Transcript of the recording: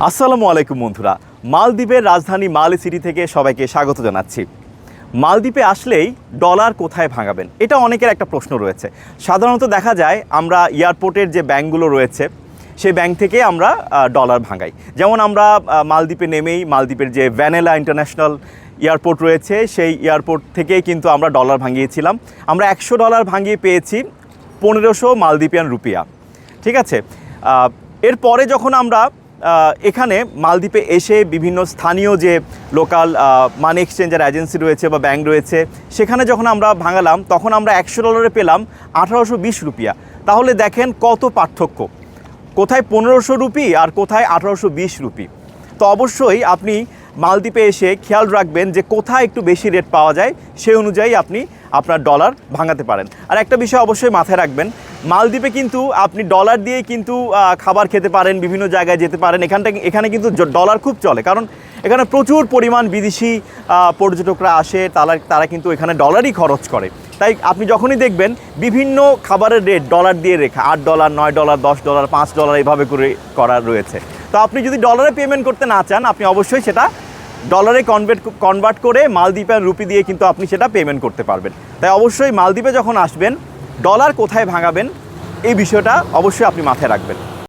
আসসালামু আলাইকুম বন্ধুরা, মালদ্বীপের রাজধানী মালে সিটি থেকে সবাইকে স্বাগত জানাচ্ছি। মালদ্বীপে আসলেই ডলার কোথায় ভাঙাবেন, এটা অনেকের একটা প্রশ্ন রয়েছে। সাধারণত দেখা যায় আমরা এয়ারপোর্টের যে ব্যাংকগুলো রয়েছে সেই ব্যাংক থেকে আমরা ডলার ভাঙাই। যেমন আমরা মালদ্বীপে নেমেই মালদ্বীপের যে ভ্যানেলা ইন্টারন্যাশনাল এয়ারপোর্ট রয়েছে সেই এয়ারপোর্ট থেকেই কিন্তু আমরা ডলার ভাঙিয়েছিলাম। আমরা $100 ভাঙিয়ে পেয়েছি 1500 মালদ্বীপিয়ান রুপিয়া। ঠিক আছে, এরপরে যখন আমরা এখানে মালদ্বীপে এসে বিভিন্ন স্থানীয় যে লোকাল মানি এক্সচেঞ্জার এজেন্সি রয়েছে বা ব্যাংক রয়েছে সেখানে যখন আমরা ভাঙালাম তখন আমরা $100 পেলাম 1820 রুপিয়া। তাহলে দেখেন কত পার্থক্য, কোথায় 1500 রুপি আর কোথায় 1820 রুপি। তো অবশ্যই আপনি মালদ্বীপে এসে খেয়াল রাখবেন যে কোথায় একটু বেশি রেট পাওয়া যায়, সেই অনুযায়ী আপনি আপনার ডলার ভাঙাতে পারেন। আর একটা বিষয় অবশ্যই মাথায় রাখবেন, মালদ্বীপে কিন্তু আপনি ডলার দিয়েই কিন্তু খাবার খেতে পারেন, বিভিন্ন জায়গায় যেতে পারেন। এখানে কিন্তু ডলার খুব চলে, কারণ এখানে প্রচুর পরিমাণ বিদেশি পর্যটকরা আসে, তারা কিন্তু এখানে ডলারই খরচ করে। তাই আপনি যখনই দেখবেন বিভিন্ন খাবারের রেট ডলার দিয়ে রেখা, $8, $9, $10, $5 এইভাবে করে করা রয়েছে। তো আপনি যদি ডলারে পেমেন্ট করতে না চান, আপনি অবশ্যই সেটা ডলারে কনভার্ট করে মালদ্বীপের রুপি দিয়ে কিন্তু আপনি সেটা পেমেন্ট করতে পারবেন। তাই অবশ্যই মালদ্বীপে যখন আসবেন ডলার কোথায় ভাঙাবেন এই বিষয়টা অবশ্যই আপনি মাথায় রাখবেন।